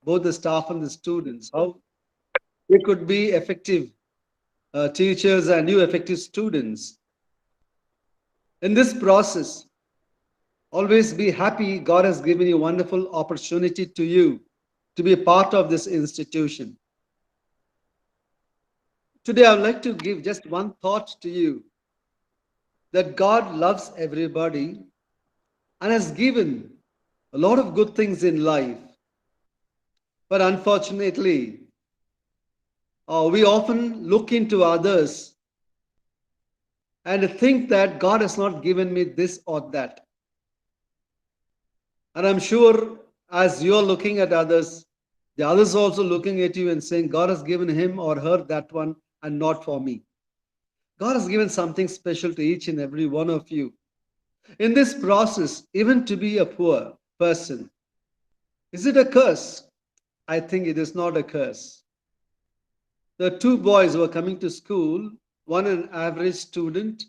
both the staff and the students, how they could be effective teachers and new effective students. In this process, always be happy. God has given you a wonderful opportunity to you to be a part of this institution. Today, I would like to give just one thought to you that God loves everybody and has given a lot of good things in life. But unfortunately, we often look into others and think that God has not given me this or that. And I'm sure as you're looking at others, the others also looking at you and saying, God has given him or her that one and not for me. God has given something special to each and every one of you. In this process, even to be a poor person, is it a curse? I think it is not a curse. The two boys were coming to school, one an average student,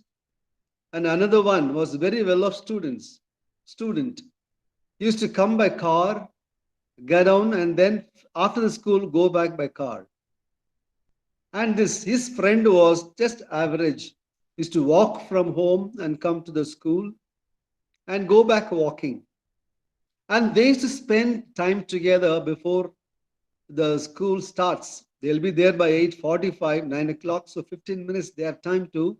and another one was very well off student. He used to come by car, get down, and then after the school go back by car. And this his friend was just average. He used to walk from home and come to the school and go back walking. And they used to spend time together before the school starts. They'll be there by 8:45, 9 o'clock. So 15 minutes they have time to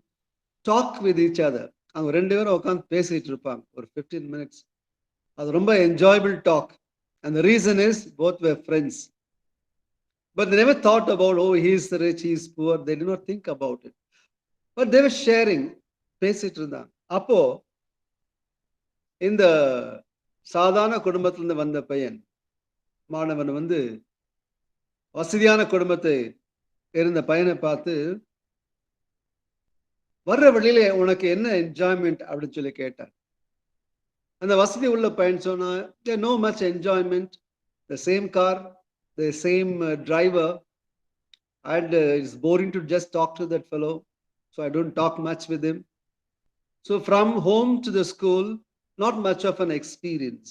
talk with each other. அவங்க ரெண்டு பேரும் உட்காந்து பேசிட்டு இருப்பாங்க ஒரு 15 minutes. அது ரொம்ப enjoyable talk. And the reason is both were friends. But they never thought about, oh, he's rich, he's poor. They did not think about it. But they were sharing. பேசிட்டு இருந்தாங்க. அப்போ இந்த சாதாரண குடும்பத்திலிருந்து வந்த பையன் மாணவன் வந்து வசதியான குடும்பத்தை இருந்த பையனை பார்த்து வர்ற வழியில உனக்கு என்ன என்ஜாய்மெண்ட் அப்படின்னு சொல்லி கேட்டார். அந்த வசதி உள்ள பையன் சொன்னா, no much enjoyment, the same car, the same driver, and it's boring to just talk to that fellow, so I don't talk much with him. So from home to the school not much of an experience.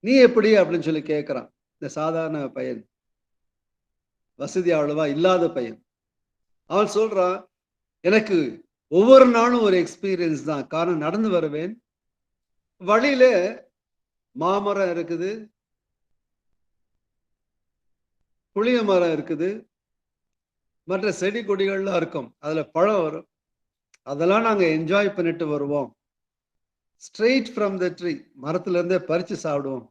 நீ எப்படி அப்படின்னு சொல்லி கேட்குறான் இந்த சாதாரண பையன், வசதி அவ்வளவா இல்லாத பையன். அவன் சொல்றான், எனக்கு ஒவ்வொரு நாளும் ஒரு எக்ஸ்பீரியன்ஸ் தான். காரணம், நடந்து வருவேன், வழியில மாமரம் இருக்குது, புளிய மரம் இருக்குது, மற்ற செடி கொடிகள்லாம் இருக்கும், அதுல பழம் வரும், அதெல்லாம் நாங்க என்ஜாய் பண்ணிட்டு வருவோம். ஸ்ட்ரெயிட் ஃப்ரம் த ட்ரீ, மரத்துல இருந்தே பறிச்சு சாப்பிடுவோம்.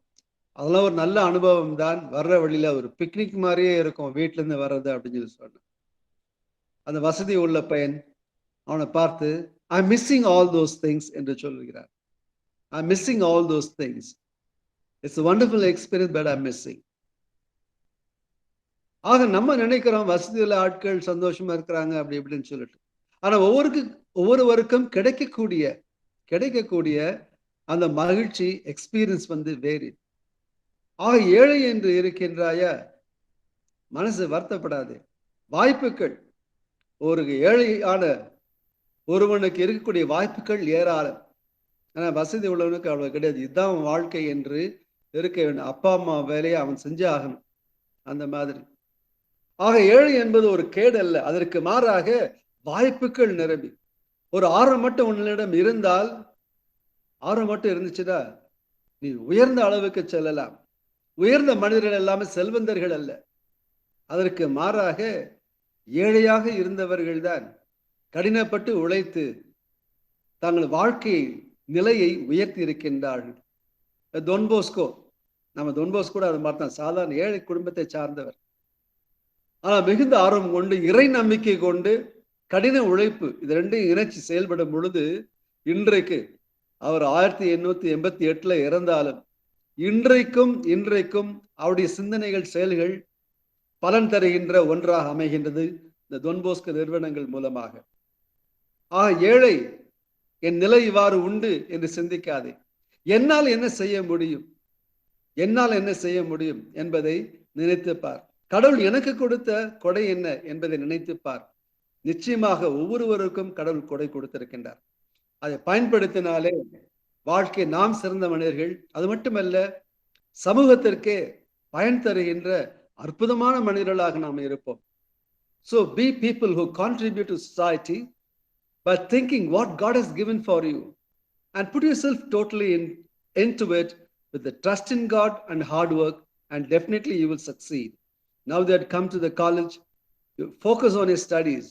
அதெல்லாம் ஒரு நல்ல அனுபவம் தான். வர்ற வழியில ஒரு பிக்னிக் மாதிரியே இருக்கும் வீட்டுல இருந்து வர்றது அப்படின்னு சொல்லி சொன்னேன். அந்த வசதி உள்ள பையன் அவனை பார்த்து, ஐ மிஸ்ஸிங் ஆல் தோஸ் திங்ஸ் என்று சொல்லுகிறார். ஐ missing all those things. It's wonderful experience, but I missing. ஆக நம்ம நினைக்கிறோம் வசதி உள்ள ஆட்கள் சந்தோஷமா இருக்கிறாங்க அப்படி இப்படின்னு சொல்லிட்டு. ஆனா ஒவ்வொருவருக்கும் கிடைக்கக்கூடிய அந்த மகிழ்ச்சி எக்ஸ்பீரியன்ஸ் வந்து வேறு. ஆக ஏழை என்று இருக்கின்றாய, மனசு வருத்தப்படாது. வாய்ப்புகள், ஒரு ஏழையான ஒருவனுக்கு இருக்கக்கூடிய வாய்ப்புகள் ஏராளம். ஆனா வசதி உள்ளவனுக்கு அவ்வளவு கிடையாது. இதுதான் வாழ்க்கை என்று இருக்க வேண்டும். அப்பா அம்மா வேலையை அவன் செஞ்சே ஆகணும், அந்த மாதிரி. ஆக ஏழை என்பது ஒரு கேடு அல்ல, அதற்கு மாறாக வாய்ப்புகள் நிரம்பி ஒரு ஆர்வம் மட்டும் உன்னிடம் இருந்தால், ஆர்வம் மட்டும் இருந்துச்சுன்னா நீ உயர்ந்த அளவுக்கு செல்லலாம். உயர்ந்த மனிதர்கள் எல்லாமே செல்வந்தர்கள் அல்ல, அதற்கு மாறாக ஏழையாக இருந்தவர்கள் தான் கடினப்பட்டு உழைத்து தங்கள் வாழ்க்கை நிலையை உயர்த்தி இருக்கின்றார்கள். தொன்போஸ்கோ, நம்ம தொன்போஸ்கோ அது மாதிரி தான், சாதாரண ஏழை குடும்பத்தை சார்ந்தவர். ஆனால் மிகுந்த ஆர்வம் கொண்டு, இறை நம்பிக்கை கொண்டு, கடின உழைப்பு, இது ரெண்டையும் இணைச்சி செயல்படும் பொழுது இன்றைக்கு அவர் 1888 இறந்தாலும் இன்றைக்கும் அவருடைய சிந்தனைகள், செயல்கள் பலன் தருகின்ற ஒன்றாக அமைகின்றது இந்த தொன்போஸ்கோ நிறுவனங்கள் மூலமாக. ஏழை, என் நிலை இவ்வாறு உண்டு என்று சிந்திக்காதே. என்னால் என்ன செய்ய முடியும் என்பதை நினைத்துப்பார். கடவுள் எனக்கு கொடுத்த கொடை என்ன என்பதை நினைத்துப்பார். நிச்சயமாக ஒவ்வொருவருக்கும் கடவுள் கொடை கொடுத்திருக்கின்றார். அதை பயன்படுத்தினாலே வாழ்க்கை நாம் சிறந்த மனிதர்கள். அது மட்டுமல்ல, சமூகத்திற்கே பயன் தருகின்ற அற்புதமான மனிதர்களாக நாம் இருப்போம். So be people who contribute to society by thinking what God has given for you and put yourself totally into it with the trust in God and hard work, and definitely you will succeed. Now that come to the college, you focus on your studies,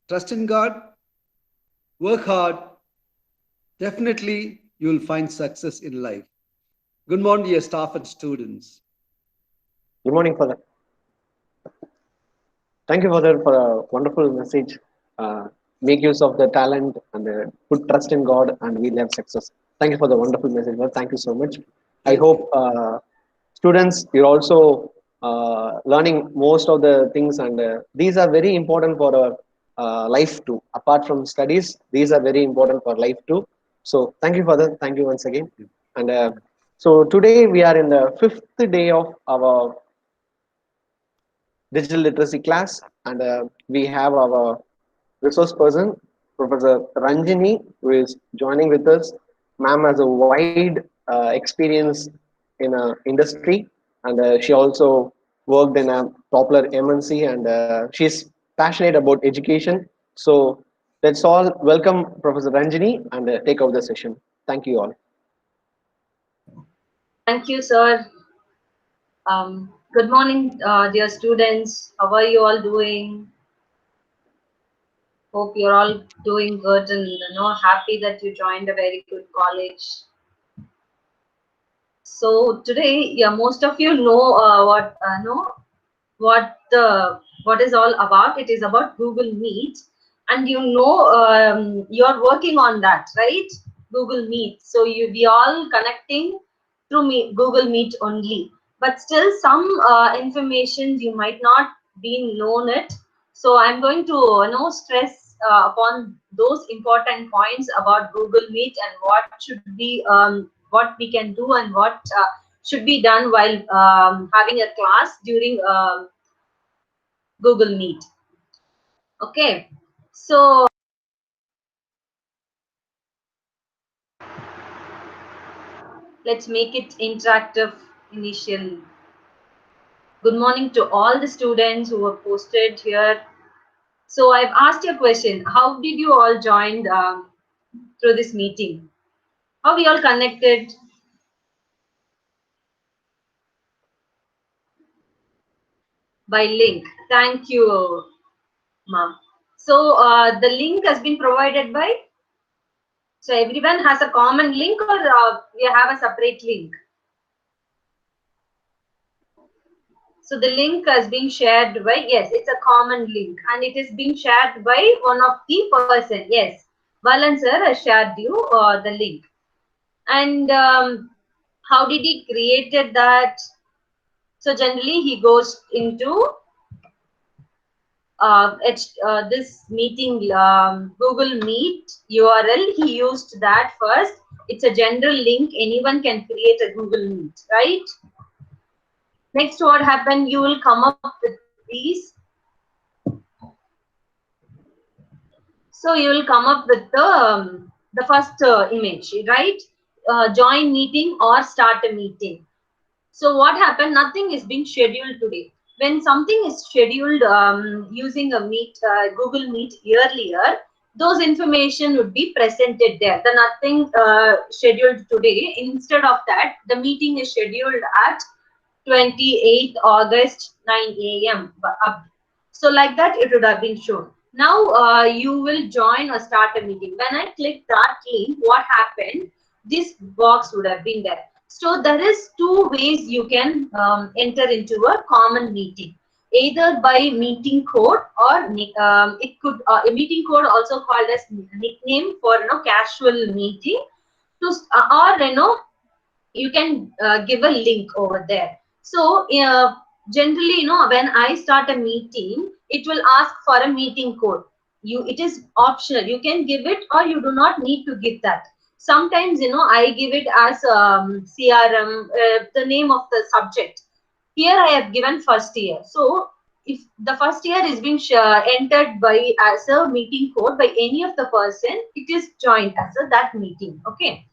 trust in God, work hard, definitely you will find success in life. Good morning, dear staff and students. Good morning, Father. Thank you, Father, for a wonderful message. Make use of the talent and put trust in God, and we'll have success. Thank you for the wonderful message, Father. Thank you so much. I hope students, you're also learning most of the things, and these are very important for our life too. Apart from studies, these are very important for life too. So, thank you, Father. Thank you once again. And so today we are in the 5th day of our digital literacy class, and we have our resource person, Professor Ranjini, who is joining with us. Ma'am has a wide experience in industry, and she also worked in a popular MNC, and she's passionate about education. So that's all. Welcome, Professor Ranjini, and take over the session. Thank you all. Thank you, sir. Good morning, dear students. How are you all doing? Hope you're all doing good and happy that you joined a very good college. So today, yeah, most of you know what is all about. It is about Google Meet, and you're working on that, right? Google Meet. So we all connecting through Google Meet only, but still some information you might not be known it. So I'm going to stress upon those important points about Google Meet and what we can do and what should be done while having a class during Google Meet. Okay, so let's make it interactive initially. Good morning to all the students who were posted here. So I've asked you a question. How did you all join through this meeting? How we all connected? By link. Thank you, ma'am. So the link has been provided by. So everyone has a common link, or we have a separate link? So the link has been shared by, yes, it's a common link, and it is being shared by one of the person. Yes, Balan sir has shared you the link. And how did he created that? So generally he goes into this meeting Google Meet URL. He used that first. It's a general link. Anyone can create a Google Meet, right? Next, what happened? You will come up with these. So you will come up with the first image, right? Join meeting or start a meeting. So what happened? Nothing is being scheduled today. When something is scheduled using a Google Meet earlier, those information would be presented there. The nothing scheduled today. Instead of that, the meeting is scheduled at 28th August 9 a.m. So like that, it would have been shown. Now you will join or start a meeting. When I click that link, what happened? This box would have been there. So there is two ways you can enter into a common meeting. Either by meeting code, or it could a meeting code also called as nickname for casual meeting. Or you can give a link over there. So generally, when I start a meeting, it will ask for a meeting code. It is optional. You can give it, or you do not need to give that. Sometimes, I give it as CRM, the name of the subject. Here I have given first year. So if the first year is being entered by as a meeting code by any of the person, it is joined as that meeting. Okay.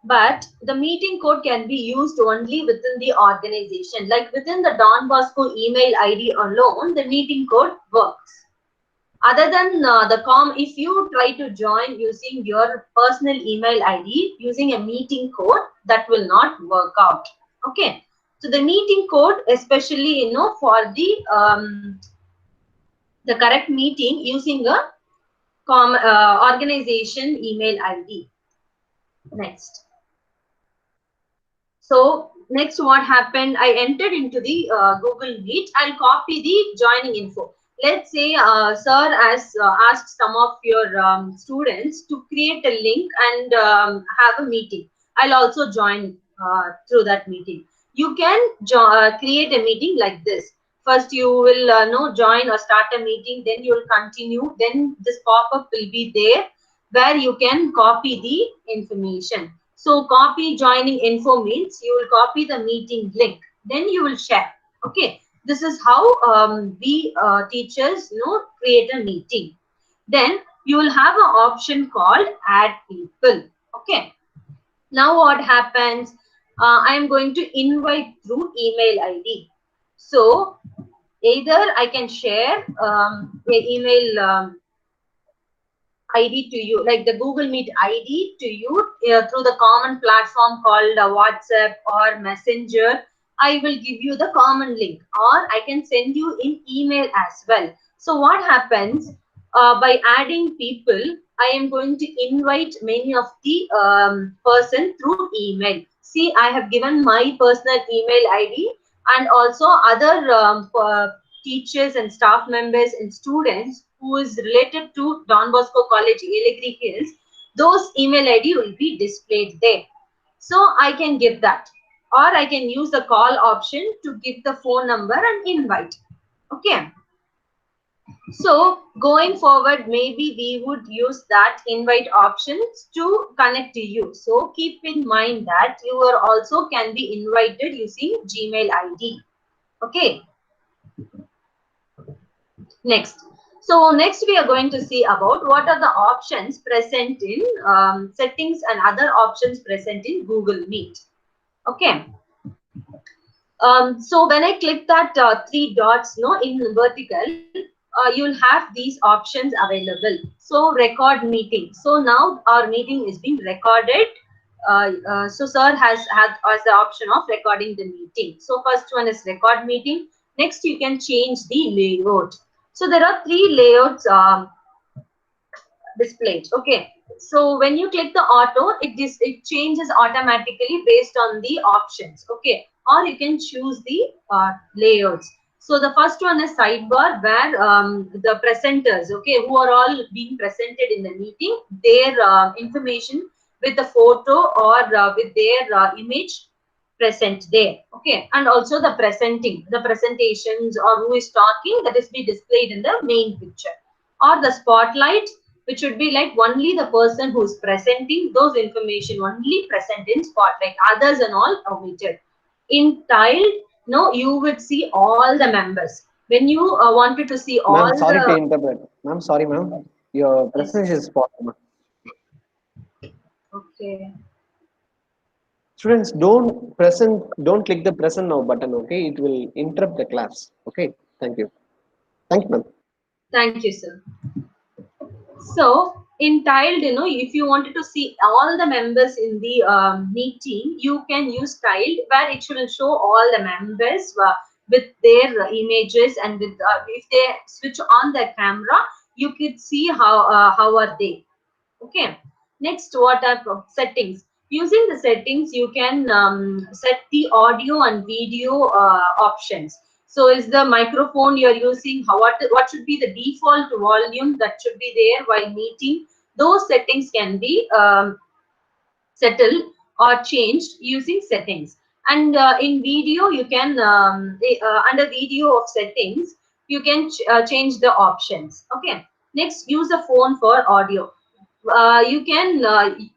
but the meeting code can be used only within the organization. Like within the Don Bosco email ID alone, the meeting code works. Other than if you try to join using your personal email ID using a meeting code, that will not work out. Okay. So the meeting code, especially for the correct meeting using a organization email ID. Next. So next what happened, I entered into the Google Meet. I'll copy the joining info. Let's say sir has asked some of your students to create a link and have a meeting. I'll also join through that meeting. You can create a meeting like this. First you will join or start a meeting, then you will continue, then this pop-up will be there where you can copy the information. So copy joining info means you will copy the meeting link, then you will share. Okay, this is how we teachers create a meeting. Then you will have an option called add people. Okay, now what happens? I am going to invite through email ID. So either I can share a email ID to you, like the Google Meet ID to you through the common platform called WhatsApp or Messenger. I will give you the common link, or I can send you in email as well. So what happens by adding people, I am going to invite many of the person through email. See, I have given my personal email ID and also other teachers and staff members and students who is related to Don Bosco College, Yeligiri Hills, those email ID will be displayed there. So I can give that, or I can use the call option to give the phone number and invite. Okay. So going forward, maybe we would use that invite options to connect to you. So keep in mind that you are also can be invited using Gmail ID. Okay. Next. So next we are going to see about what are the options present in settings and other options present in Google Meet. Okay. So when I click that three dots in vertical, you'll have these options available. So record meeting. So now our meeting is being recorded. So sir has the option of recording the meeting. So first one is record meeting. Next you can change the layout. So there are three layouts displayed. Okay. So when you click the auto, it changes automatically based on the options. Okay. Or you can choose the layouts. So the first one is sidebar, where the presenters, okay, who are all being presented in the meeting, their information with the photo or with their image present there. Okay. And also the presentations or who is talking, that is be displayed in the main picture. Or the spotlight, which would be like only the person who is presenting those information only present in spotlight, others and all omitted. In tiled, you would see all the members. When you wanted to see all Ma'am, sorry to the interrupt. Ma'am, sorry, ma'am. Your yes. presentation is spot on. Okay. Students, don't click the present now button, okay? It will interrupt the class. Okay. Thank you. Thank you, ma'am. Thank you, sir. So in tiled, if you wanted to see all the members in the meeting, you can use tiled, where it should show all the members with their images, and with if they switch on the camera, you could see how are they. Okay. Next, what are settings? Using the settings, you can set the audio and video options. So is the microphone you're using, what should be the default volume that should be there while meeting? Those settings can be settled or changed using settings. And in video, you can, under video of settings, you can change the options. Okay. Next, use a phone for audio. You can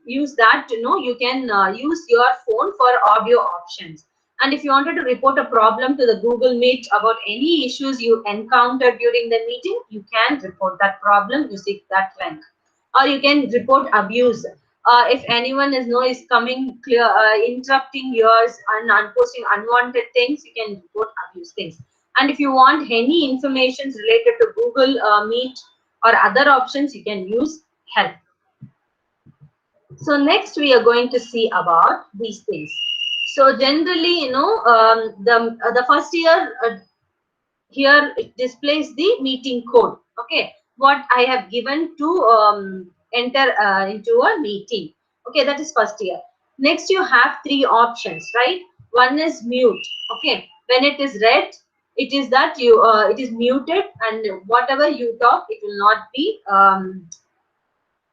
use that, you can use your phone for audio options. And if you wanted to report a problem to the Google Meet about any issues you encountered during the meeting, you can report that problem using that link. Or you can report abuse. If anyone is coming clear, interrupting yours and posting unwanted things, you can report abuse things. And if you want any information related to Google Meet or other options, you can use help. So next we are going to see about these things. So generally, the first year here it displays the meeting code. Okay, what I have given to enter into a meeting. Okay, that is first year. Next you have three options, right? One is mute. Okay, when it is red, it is that you it is muted, and whatever you talk, it will not be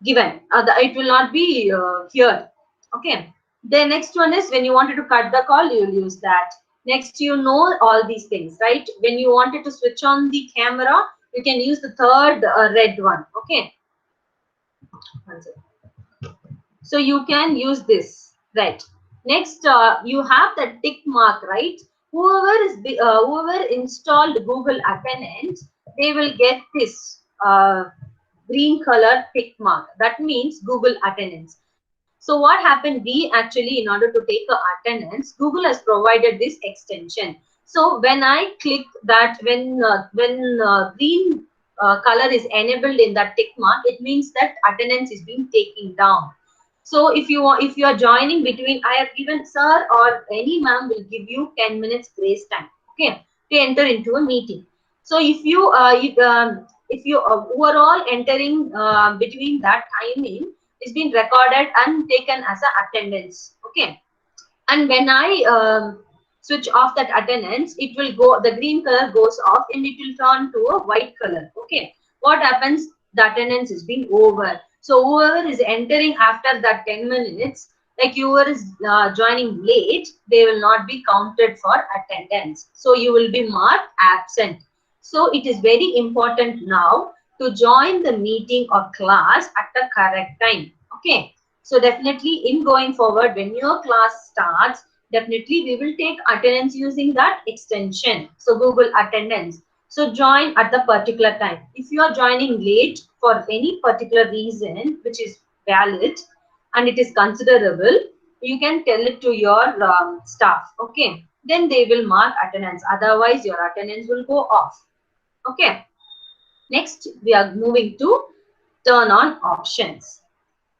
given. It will not be heard. Okay. The next one is when you wanted to cut the call, you will use that. Next, you know all these things, right? When you wanted to switch on the camera, you can use the third red one. Okay. So you can use this, right? Next, you have the tick mark, right? Whoever installed Google Attendance, they will get this green color tick mark. That means Google Attendance. So what happened? We actually, in order to take a attendance, Google has provided this extension. So when I click that, when green color is enabled in that tick mark, it means that attendance is being taken down. So if you are joining between, I have given sir or any ma'am will give you 10 minutes grace time. Okay, to enter into a meeting. So if you overall entering between that timing is being recorded and taken as a attendance. Okay, and when I switch off that attendance, it will go, the green color goes off and it will turn to a white color. Okay, what happens? The attendance is being over. So whoever is entering after that 10 minutes, like whoever is joining late, they will not be counted for attendance. So you will be marked absent. So it is very important now to join the meeting or class at the correct time. Okay. So definitely in going forward, when your class starts, definitely we will take attendance using that extension. So Google Attendance. So join at the particular time. If you are joining late for any particular reason, which is valid and it is considerable, you can tell it to your staff. Okay. Then they will mark attendance. Otherwise, your attendance will go off. Okay. Next, we are moving to turn on options.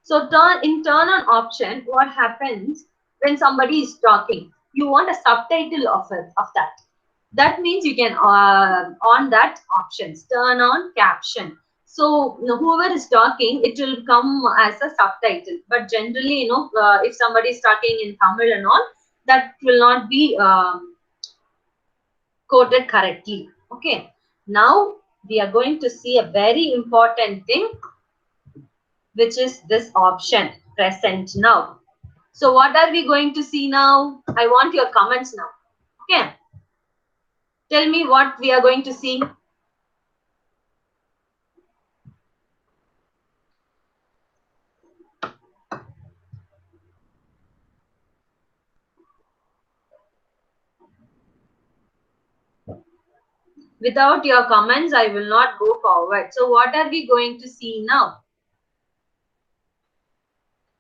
So turn on option, what happens when somebody is talking? You want a subtitle of that. That means you can on that options, turn on caption. So whoever is talking, it will come as a subtitle. But generally, if somebody is talking in Tamil and all, that will not be quoted correctly. Okay. Now we are going to see a very important thing, which is this option, present now. So what are we going to see now? I want your comments now. Okay. Tell me what we are going to see. Without your comments, I will not go forward. So what are we going to see now?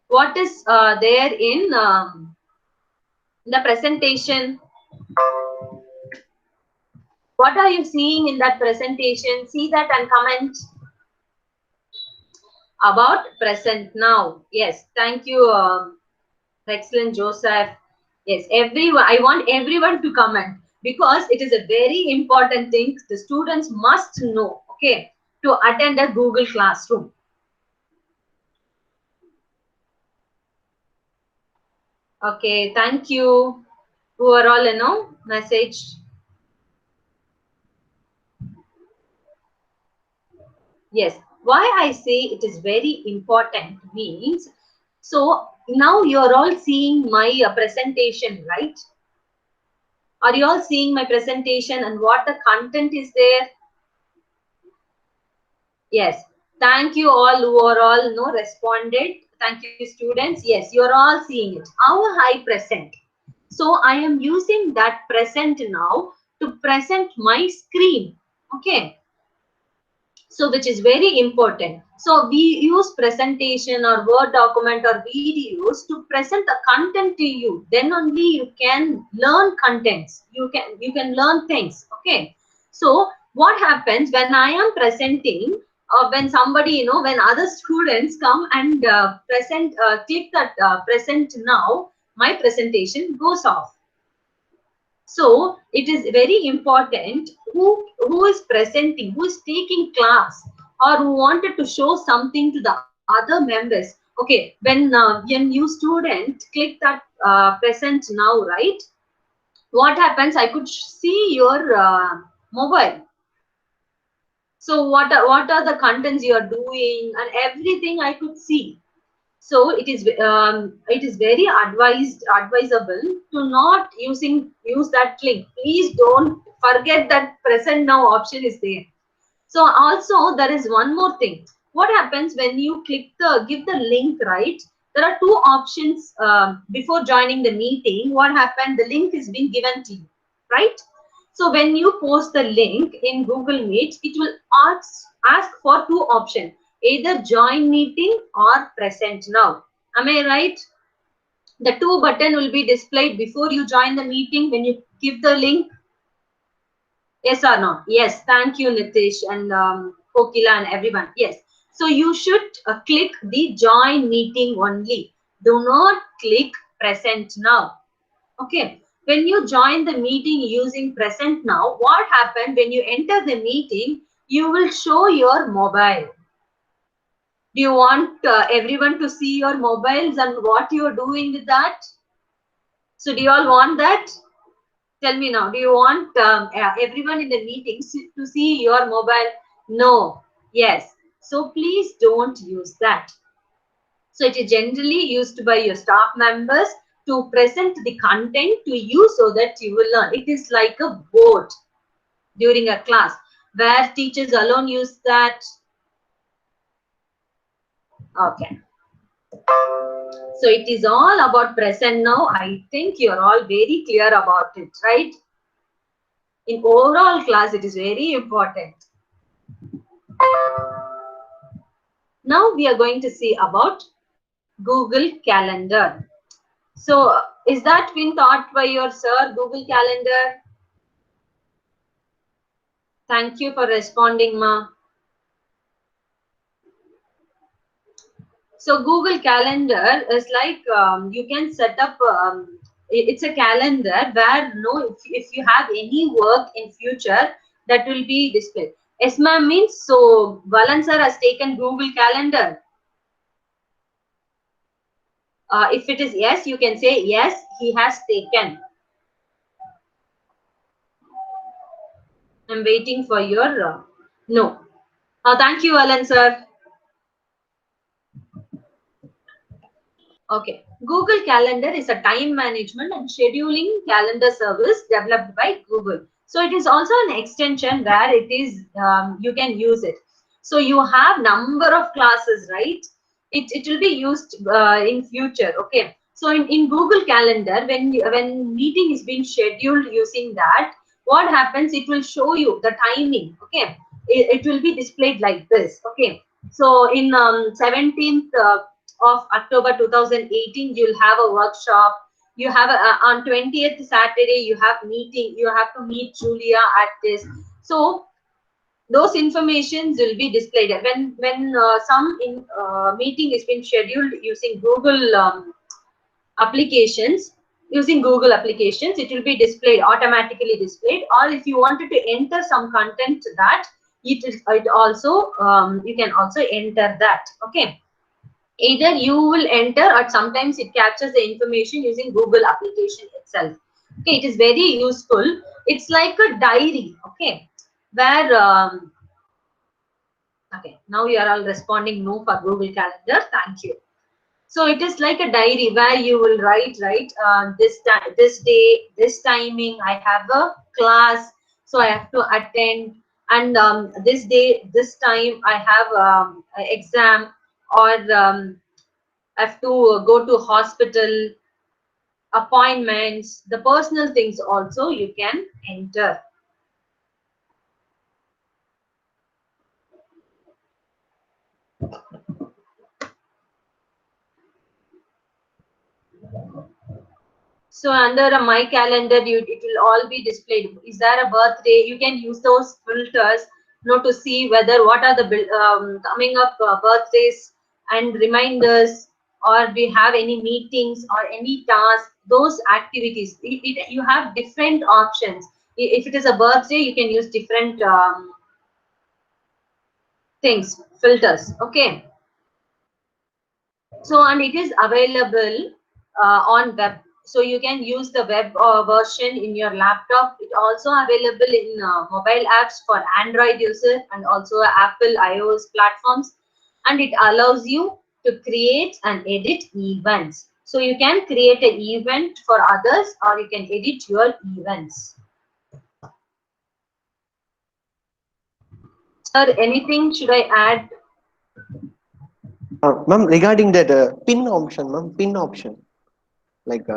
What is there in the presentation? What are you seeing in that presentation? See that and comment about present now. Yes, thank you, excellent Joseph. Yes, everyone. I want everyone to comment because it is a very important thing. The students must know. Okay, to attend a Google Classroom. Okay, thank you. Who are all messaged. Yes, why I say it is very important means, so now you're all seeing my presentation, right? Are you all seeing my presentation and what the content is there? Yes, thank you all who are all responded. Thank you students. Yes, you're all seeing it. How I present. So I am using that present now to present my screen. Okay. So which is very important. So we use presentation or word document or videos to present the content to you, then only you can learn contents, you can learn things. Okay, so what happens when I am presenting, or when somebody, when other students come and click that present now, my presentation goes off. So it is very important who is presenting, who is taking class, or who wanted to show something to the other members. Okay, when you student click that present now, right? What happens? I could see your mobile. So what are the contents you are doing and everything I could see. So it is very advisable to not use that link. Please don't forget that present now option is there. So also there is one more thing. What happens when you give the link, right? There are two options before joining the meeting. What happened? The link is being given to you, right? So when you post the link in Google Meet, it will ask for two options, either join meeting or present now. Am I right? The two button will be displayed before you join the meeting when you give the link. Yes or no? Yes. Thank you, Nitish and Kokila and everyone. Yes. So you should click the join meeting only. Do not click present now. Okay. When you join the meeting using present now, what happened when you enter the meeting? You will show your mobile. Do you want everyone to see your mobiles and what you are doing with that? So do you all want that? Tell me now, do you want everyone in the meeting to see your mobile? No. Yes. So please don't use that. So it is generally used by your staff members to present the content to you so that you will learn. It is like a board during a class where teachers alone use that. Okay. So it is all about present now. I think you're all very clear about it, right? In overall class, it is very important. Now we are going to see about Google Calendar. So is that been taught by your sir, Google Calendar? Thank you for responding, ma. So Google Calendar is like you can set up. It's a calendar where if you have any work in future, that will be displayed. Yes, ma'am means so. Valan sir has taken Google Calendar. If it is yes, you can say yes, he has taken. I'm waiting for your no. Thank you, Alan sir. Okay. Google Calendar is a time management and scheduling calendar service developed by Google. So it is also an extension where it is you can use it. So you have number of classes, right? It will be used in future. Okay. So in Google Calendar, when meeting is being scheduled using that, what happens? It will show you the timing. Okay. It will be displayed like this. Okay. So in 17th of October 2018, you'll have a workshop. You have on 20th Saturday, you have meeting. You have to meet Julia at this. So those informations will be displayed when some meeting is being scheduled using Google applications. Using Google applications, it will be displayed, automatically displayed. Or if you wanted to enter some content to that, it also you can also enter that. Okay. Either you will enter or sometimes it captures the information using Google application itself. Okay, it is very useful. It's like a diary. Okay, where okay, now you are all responding no for Google Calendar. Thank you. So it is like a diary where you will write, right? This time, this day, this timing, I have a class, so I have to attend. And this day, this time, I have an exam, or I have to go to hospital, appointments, the personal things also you can enter. So under a my calendar, it will all be displayed. Is there a birthday? You can use those filters, to see whether what are the coming up birthdays and reminders, or we have any meetings or any tasks, those activities. You have different options. If it is a birthday, you can use different things, filters. Okay. So, and it is available on web. So you can use the web version in your laptop. It also available in mobile apps for Android user and also Apple iOS platforms. And it allows you to create and edit events. So you can create an event for others, or you can edit your events. Sir, anything should I add? Ma'am, regarding that pin option, ma'am, pin option, like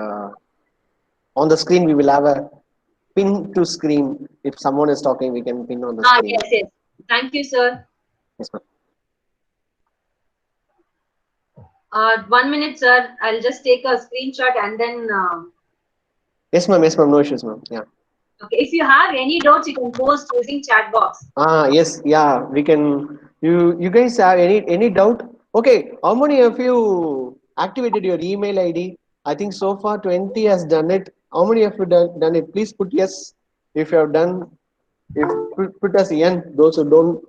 on the screen we will have a pin to screen. If someone is talking, we can pin on the screen. Yes, yes. Thank you, sir. Yes, ma'am. 1 minute, sir. I'll just take a screenshot and then. Yes, ma'am. Yes, ma'am. No issues, ma'am. Yeah. Okay. If you have any doubts, you can post using chat box. Yes, yeah. We can. You guys have any doubt? Okay. How many of you activated your email ID? I think so far 20 has done it. How many of you done it? Please put yes if you have done. If put as N. Those who don't.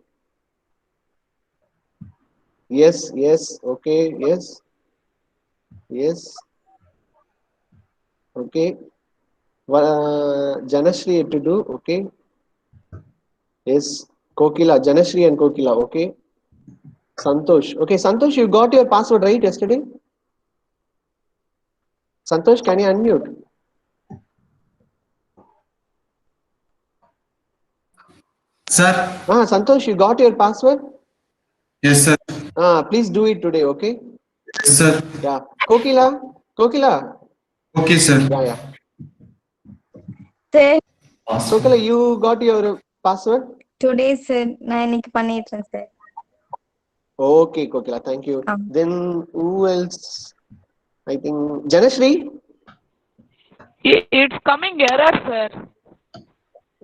Yes. Yes. Okay. Yes. Yes. Okay. Janashri to do. Okay. Yes. Kokila. Janashri and Kokila. Okay. Santosh. Okay, Santosh, you got your password right yesterday? Santosh, can you unmute? Sir? Santosh, you got your password? Yes, sir. Please do it today, okay? Yes, sir. Yeah. Kokila? Kokila? Okay, sir. Yeah. Sir, Kokila, you got your password? today sir, நான் இன்னைக்கு பண்ணிட்டேன் sir. Okay, Kokila, thank you. Then who else? I think Janashri? It's coming error, sir.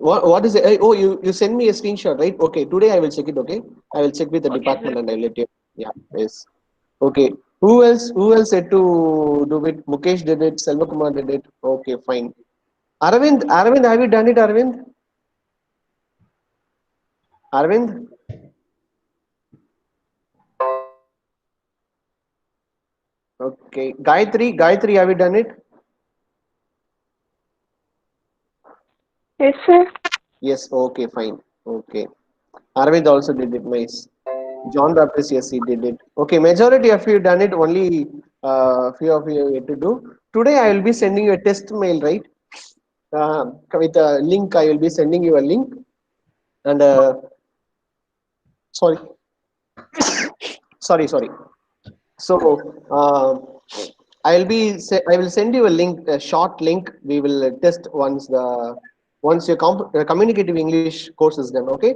What is it? Oh, you send me a screenshot, right? Okay, today I will check it, okay? I will check with the department, sir. and I'll let you. Yeah, yes. Okay. Who else said to do it? Mukesh did it, Selvakumar did it. Okay, fine. Arvind, have you done it, Arvind? Arvind? Okay. Gayatri, have you done it? Yes, sir. Yes, okay, fine. Okay. Arvind also did it, nice. John Baptist, yes, he did it. Okay, majority of you done it, only few of you yet to do. Today I will be sending you a test mail, right? With a link, I will be sending you a link. And sorry. sorry. So I will send you a link, a short link. We will test once your communicative English course is done. Okay,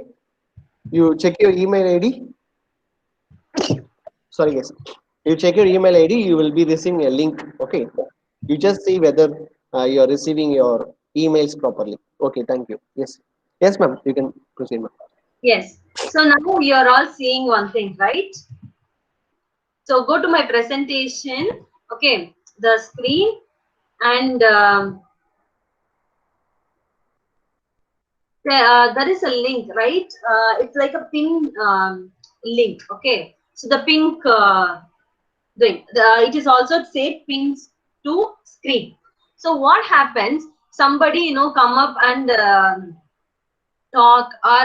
you check your email ID. Sorry, guys. You check your email ID. You will be receiving a link. Okay, you just see whether you are receiving your emails properly. Okay, thank you. Yes, ma'am. You can proceed, ma'am. Yes. So now you are all seeing one thing, right? So go to my presentation. Okay, the screen, and there is a link, right? It's like a pin link. Okay, so the pink thing. It is also say pins to screen. So what happens? Somebody come up and talk, or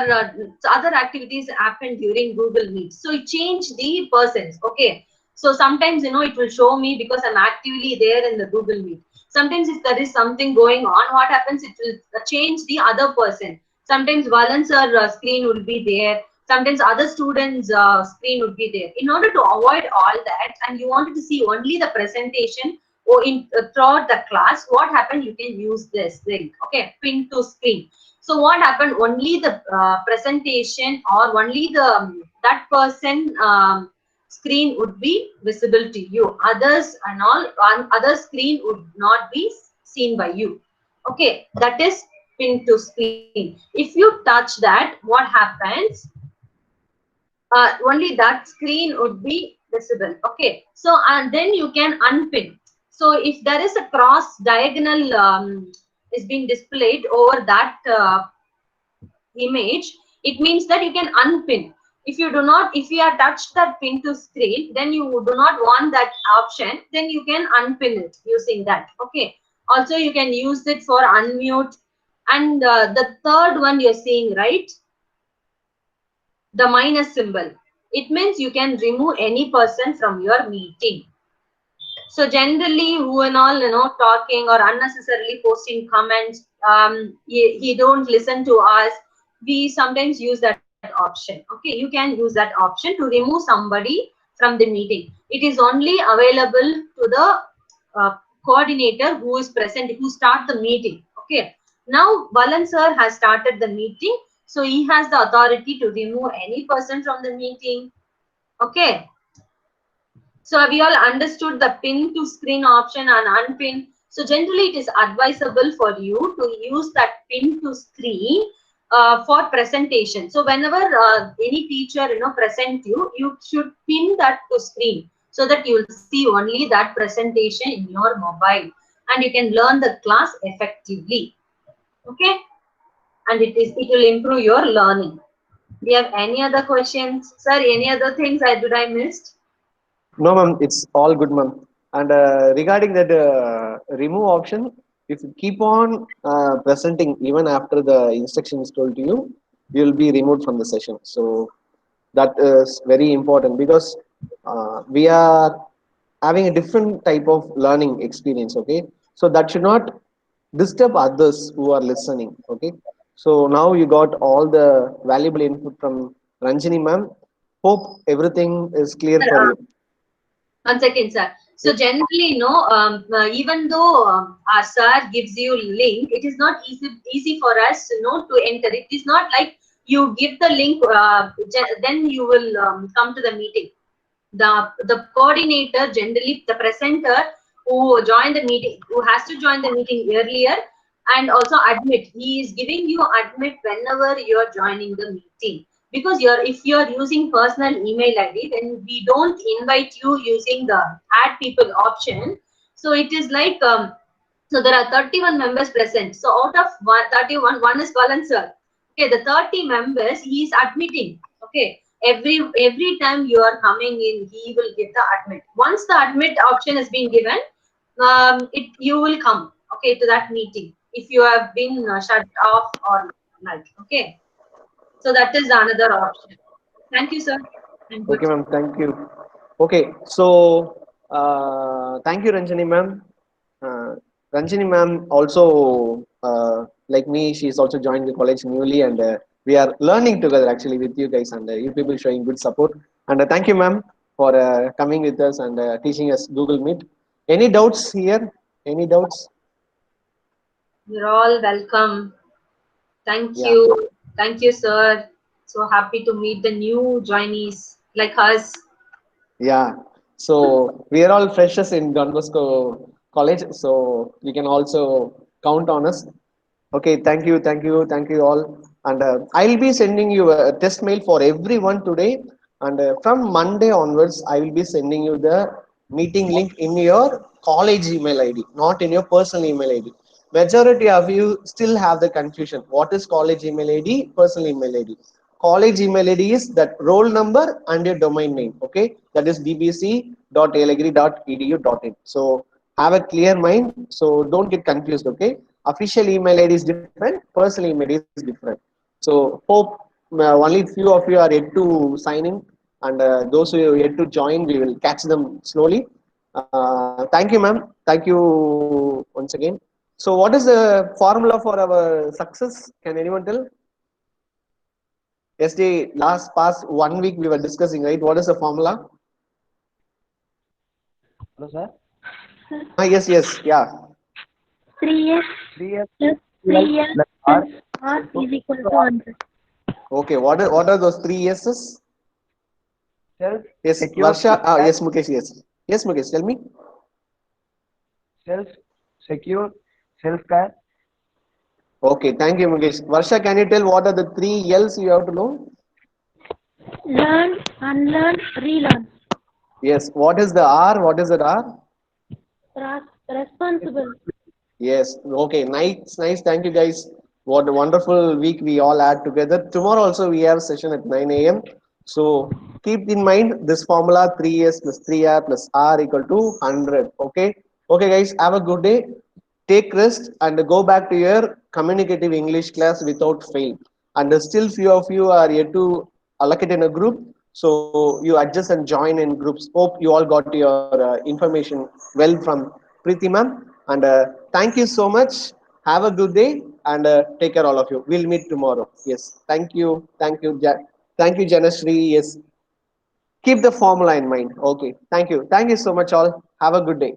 other activities happen during Google Meet. So it changed the persons. Okay. So sometimes it will show me because I'm actively there in the Google Meet. Sometimes if there is something going on, what happens? It will change the other person. Sometimes Valen's screen will be there. Sometimes other students' screen would be there. In order to avoid all that, and you wanted to see only the presentation or throughout the class, what happened? You can use this link. Okay, pin to screen. So what happened? Only the presentation, or only the that person screen would be visible to you. Others and all on other screen would not be seen by you. Okay, that is pin to screen. If you touch that, what happens? Only that screen would be visible. Okay, so and then you can unpin. So if there is a cross diagonal is being displayed over that image, it means that you can unpin. If you do not, if you have touched that pin to screen, then you do not want that option, then you can unpin it using that. Okay, also you can use it for unmute. And the third one you're seeing, right, the minus symbol, it means you can remove any person from your meeting. So generally, who and all, talking or unnecessarily posting comments, he don't listen to us, we sometimes use that option. Okay, you can use that option to remove somebody from the meeting. It is only available to the coordinator who is present, who start the meeting. Okay, now Balan sir has started the meeting, so he has the authority to remove any person from the meeting. Okay, so we all understood the pin to screen option and unpin. So generally it is advisable for you to use that pin to screen for presentation. So whenever any teacher present you, you should pin that to screen so that you will see only that presentation in your mobile and you can learn the class effectively. Okay, and it will improve your learning. Do you have any other questions, sir? Any other things did I missed? No, ma'am, it's all good, ma'am. And regarding that remove option, if you keep on presenting even after the instruction is told to you, you will be removed from the session. So that is very important because we are having a different type of learning experience. Okay, so that should not disturb others who are listening. Okay, so now you got all the valuable input from Ranjini, ma'am. Hope everything is clear Sir, for you. 1 second, sir. So generally, even though our sir gives you link, it is not easy for us, to enter. It is not like you give the link, then you will come to the meeting. The coordinator, generally the presenter who joined the meeting, who has to join the meeting earlier and also admit. He is giving you admit whenever you are joining the meeting. Because if you're using personal email ID, then we don't invite you using the add people option. So it is like so there are 31 members present. So out of 31, one is Balan sir. Okay, the 30 members he is admitting. Okay, every time you are coming in, he will give the admit. Once the admit option has been given, you will come, okay, to that meeting if you have been shut off or not. Okay, so that is another option. Thank you, sir. I'm good. Okay, ma'am. Thank you. Okay, so thank you, Ranjani, ma'am. Ranjani, ma'am, also like me, she's also joined the college newly, and we are learning together actually with you guys, and you people showing good support. And thank you, ma'am, for coming with us and teaching us Google Meet. Any doubts here? Any doubts? You're all welcome. Thank Yeah. you. Thank you, sir. So happy to meet the new joinees like us. Yeah. So we are all freshers in Don Bosco College, so you can also count on us. Okay, thank you all. And I'll be sending you a test mail for everyone today. And from Monday onwards, I will be sending you the meeting link in your college email ID, not in your personal email ID. Majority of you still have the confusion. What is college email ID, personal email ID? College email ID is that roll number and your domain name. Okay, that is dbc.yelagiri.edu.in. So have a clear mind. So don't get confused. Okay, official email ID is different, personal email ID is different. So hope only few of you are yet to sign in, and those who are yet to join, we will catch them slowly. Thank you, ma'am. Thank you once again. So what is the formula for our success? Can anyone tell? Yesterday, last past 1 week, we were discussing, right? What is the formula? Hello, sir. Yes, yes, yeah. 3s 3s plus plus 3s plus plus r r is equal to 100. Okay, what are those three yeses? self Yes, secure Varsha. feedback, Yes, Mukesh. Yes, yes, Mukesh. Tell me. self secure Self-care. Okay, thank you, Mukesh. Varsha, can you tell what are the 3 L's you have to know? Learn, unlearn, relearn. Yes. What is the R? What is that R? Responsible. Yes. Okay. Nice. Nice. Thank you, guys. What a wonderful week we all had together. Tomorrow also we have session at 9 a.m. So keep in mind this formula 3S plus 3R plus R equal to 100. Okay. Okay, guys. Have a good day. Take rest and go back to your communicative English class without fail. And still few of you are yet to allocate in a group. So you adjust and join in groups. Hope you all got your information well from Preeti ma'am. And thank you so much. Have a good day and take care, all of you. We'll meet tomorrow. Yes. Thank you. Thank you. Thank you, Janashri. Yes. Keep the formula in mind. Okay. Thank you. Thank you so much, all. Have a good day.